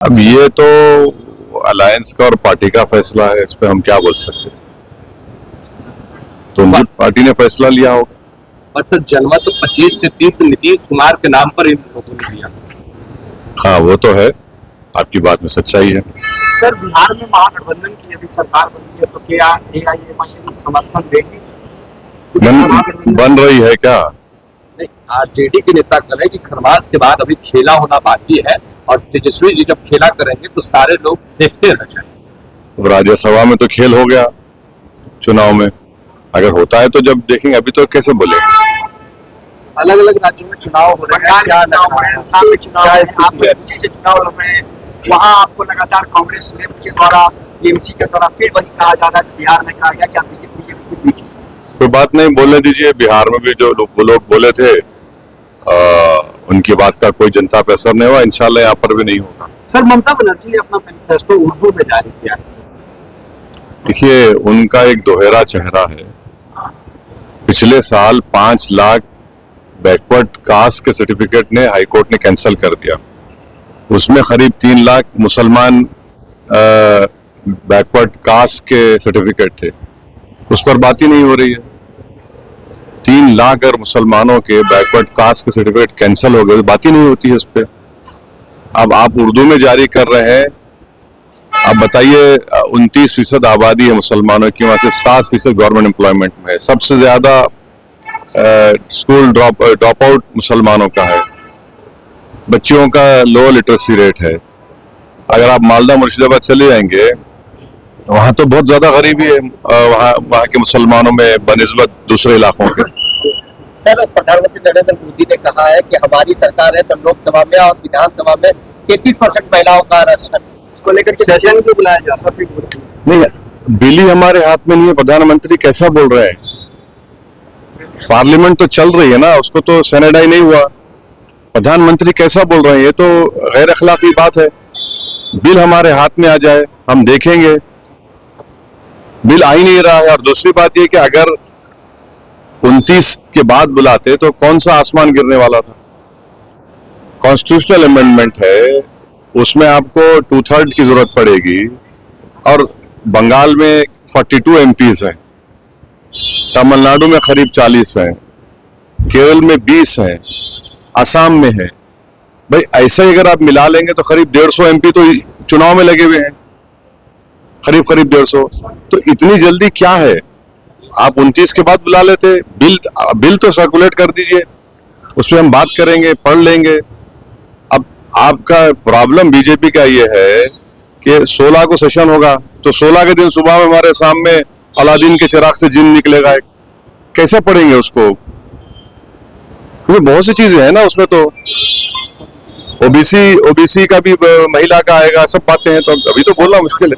अब ये तो अलायंस का और पार्टी का फैसला है, इस पे हम क्या बोल सकते हैं। तो उनकी पार्टी ने फैसला लिया होगा। और सर जनमत तो 25 से 30 नीतीश कुमार के नाम पर इन लोगों ने दिया। हाँ, वो तो है, आपकी बात में सच्चाई है। सर बिहार में महागठबंधन की यदि सरकार बनती है तो क्या एआईएमआईएम समर्थन देगी? बन रही है क्या? नहीं, आरजेडी के नेता कह रहे हैं कि खरमास के बाद अभी खेला होना बाकी है और तेजस्वी जी जब खेला करेंगे तो सारे लोग देखते रह जाएंगे। अब राज्यसभा में तो खेल हो गया, चुनाव में अगर होता है तो जब देखेंगे, अभी तो कैसे बोले। अलग अलग राज्यों में चुनाव हो रहे हैं, क्या चुनाव है, असम में चुनाव है, आप यूपी से चुनाव लड़ रहे हैं, वहाँ आपको लगातार कांग्रेस लेफ्ट के द्वारा टीएमसी के द्वारा फिर वही कहा जा रहा है कि बिहार में कहा गया क्या बीजेपी के बीच कोई बात नहीं, बोलने दीजिए। बिहार में भी जो लोग बोले थे उनकी बात का कोई जनता पे असर नहीं हुआ, इंशाल्लाह यहाँ पर भी नहीं होगा। सर ममता बनर्जी ने अपना मैनिफेस्टो उर्दू में जारी किया है सर। देखिए, उनका एक दोहरा चेहरा है। पिछले साल 5 लाख बैकवर्ड कास्ट के सर्टिफिकेट ने हाईकोर्ट ने कैंसिल कर दिया। उसमें करीब 3 लाख मुसलमान बैकवर्ड कास्ट के सर्टिफिकेट थे, उस पर बात ही नहीं हो रही है। 3 लाख अगर मुसलमानों के बैकवर्ड कास्ट के सर्टिफिकेट कैंसिल हो गए, बात ही नहीं होती है इस पे। अब आप उर्दू में जारी कर रहे हैं। अब बताइए, 29% आबादी है मुसलमानों की, वहां सिर्फ 7% गवर्नमेंट एम्प्लॉयमेंट में है। सबसे ज्यादा स्कूल ड्रॉप आउट मुसलमानों का है। बच्चियों का लो लिटरेसी रेट है। अगर आप मालदा मुर्शिदाबाद चले जाएंगे, वहां तो बहुत ज्यादा गरीबी है वहां के मुसलमानों में बनिस्बत दूसरे इलाकों के। सर, प्रधानमंत्री नरेंद्र मोदी ने कहा है कि हमारी सरकार है तो लोकसभा में और विधानसभा में 33% महिलाओं का आरक्षण, इसको लेकर के सेशन भी बुलाया जा सकता है। नहीं, बिल ही हमारे हाथ में नहीं है। प्रधानमंत्री कैसा बोल रहे हैं? पार्लियामेंट तो चल रही है ना, उसको तो सैनिटाइज नहीं हुआ। प्रधानमंत्री कैसा बोल रहे हैं? ये तो गैर अखलाकी बात है। बिल हमारे हाथ में आ जाए, हम देखेंगे। बिल आ ही नहीं रहा है। और दूसरी बात ये कि अगर 29 के बाद बुलाते तो कौन सा आसमान गिरने वाला था। कॉन्स्टिट्यूशनल अमेंडमेंट है, उसमें आपको 2/3 की जरूरत पड़ेगी। और बंगाल में 42 एमपीज हैं, तमिलनाडु में करीब 40 हैं, केरल में 20 हैं, असम में है। भाई ऐसा ही अगर आप मिला लेंगे तो करीब 150 एमपी तो चुनाव में लगे हुए हैं, करीब 150। तो इतनी जल्दी क्या है? आप 29 के बाद बुला लेते। बिल तो सर्कुलेट कर दीजिए, उस पर हम बात करेंगे, पढ़ लेंगे। अब आपका प्रॉब्लम बीजेपी का ये है कि 16 को सेशन होगा, तो 16 के दिन सुबह में हमारे सामने अलादीन के चिराग से जिन निकलेगा। कैसे पढ़ेंगे उसको? क्योंकि बहुत सी चीजें हैं ना उसमें। तो ओबीसी का भी महिला का आएगा, सब बातें हैं, तो अभी तो बोलना मुश्किल है।